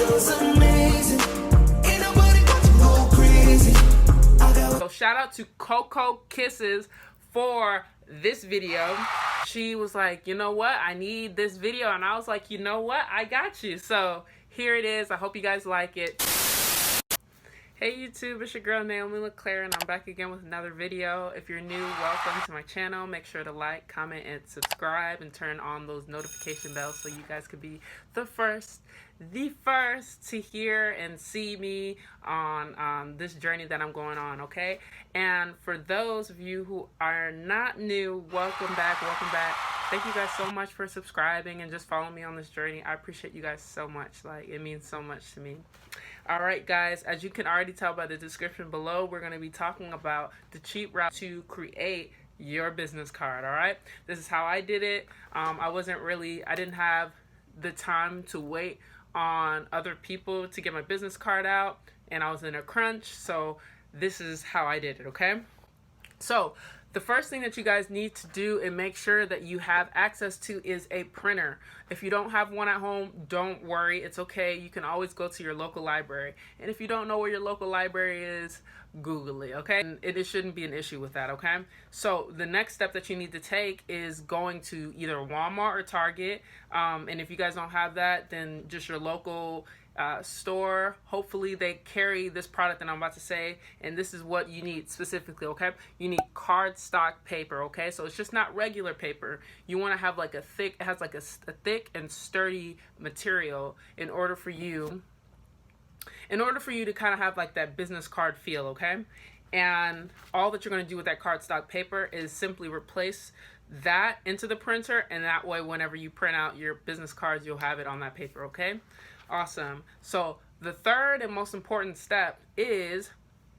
So shout out to Coco Kisses for this video. She was like, you know what, I need this video, and I was like, you know what, I got you. So here it is. I hope you guys like it. Hey YouTube, it's your girl Naomi LeClaire, and I'm back again with another video. If you're new, welcome to my channel. Make sure to like, comment, and subscribe, and turn on those notification bells so you guys could be the first to hear and see me on this journey that I'm going on, okay? And for those of you who are not new, welcome back. Thank you guys so much for subscribing and just following me on this journey. I appreciate you guys so much. Like, it means so much to me. All right, guys, as you can already tell by the description below, we're going to be talking about the cheap route to create your business card. All right, this is how I did it. I didn't have the time to wait on other people to get my business card out, and I was in a crunch, so this is how I did it. Okay, so the first thing that you guys need to do and make sure that you have access to is a printer. If you don't have one at home, don't worry, it's okay. You can always go to your local library. And if you don't know where your local library is, Google it, okay? And it shouldn't be an issue with that, okay? So the next step that you need to take is going to either Walmart or Target. And if you guys don't have that, then just your local store. Hopefully they carry this product that I'm about to say, and this is what you need specifically, okay? You need cardstock paper, okay? So it's just not regular paper. You want to have like a thick and sturdy material in order for you to kind of have like that business card feel, okay? And all that you're going to do with that cardstock paper is simply replace that into the printer, and that way whenever you print out your business cards, you'll have it on that paper, okay? Awesome. So the third and most important step is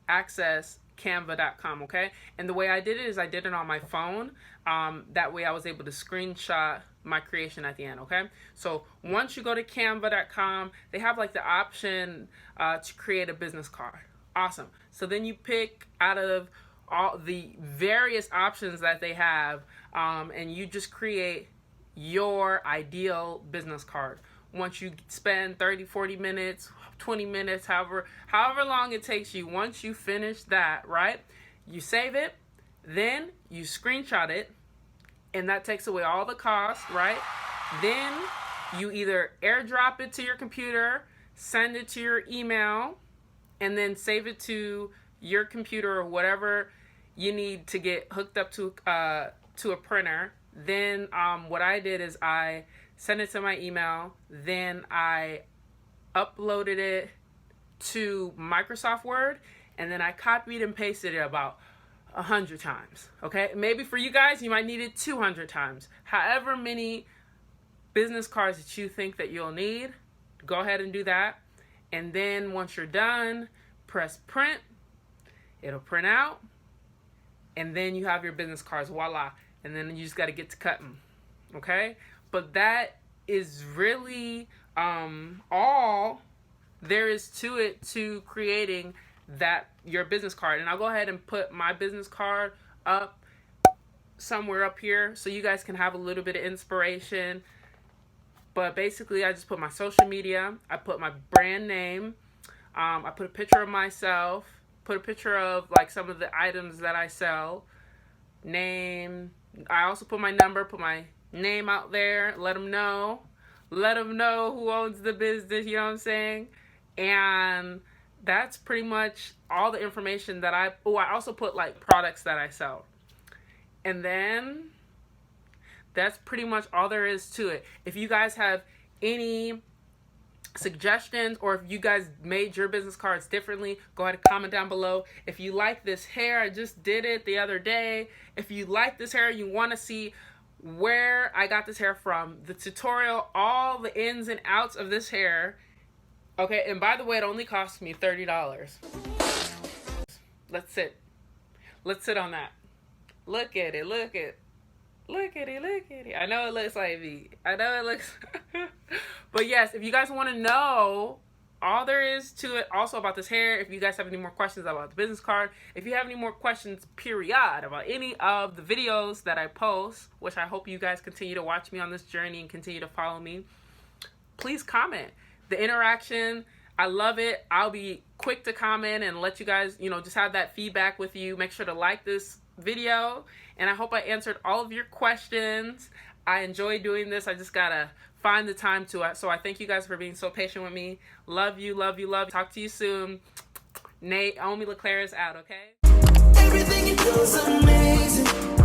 access Canva.com, okay? And the way I did it is I did it on my phone. That way I was able to screenshot my creation at the end, okay? So once you go to Canva.com, they have like the option to create a business card. Awesome. So then you pick out of all the various options that they have, and you just create your ideal business card. Once you spend 30, 40 minutes, 20 minutes, however long it takes you, once you finish that, right, you save it, then you screenshot it, and that takes away all the costs, right? Then you either airdrop it to your computer, send it to your email, and then save it to your computer or whatever you need to get hooked up to a printer. Then what I did is I sent it to my email, then I uploaded it to Microsoft Word, and then I copied and pasted it about 100 times, okay? Maybe for you guys, you might need it 200 times. However many business cards that you think that you'll need, go ahead and do that. And then once you're done, press print, it'll print out, and then you have your business cards, voila. And then you just gotta get to cutting, okay? But that is really all there is to it, to creating your business card. And I'll go ahead and put my business card up somewhere up here so you guys can have a little bit of inspiration. But basically I just put my social media, I put my brand name, I put a picture of myself, put a picture of like some of the items that I sell, name. I also put my number, put my name out there, let them know who owns the business, you know what I'm saying? And that's pretty much all the information that I also put like products that I sell. And then that's pretty much all there is to it. If you guys have any suggestions, or if you guys made your business cards differently, go ahead and comment down below. If you like this hair, I just did it the other day. If you like this hair, you want to see where I got this hair from, the tutorial, all the ins and outs of this hair, okay? And by the way, it only cost me $30. Let's sit on that. Look at it. I know it looks like me. But yes, if you guys want to know all there is to it also about this hair, if you guys have any more questions about the business card, if you have any more questions period about any of the videos that I post, which I hope you guys continue to watch me on this journey and continue to follow me, please comment. the interaction. I love it. I'll be quick to comment and let you guys, just have that feedback with you. Make sure to like this video, and I hope I answered all of your questions. I enjoy doing this. I just gotta find the time to. So I thank you guys for being so patient with me. Love you, love you, love you. Talk to you soon. Naomi LeClaire is out, okay? Everything you do is amazing.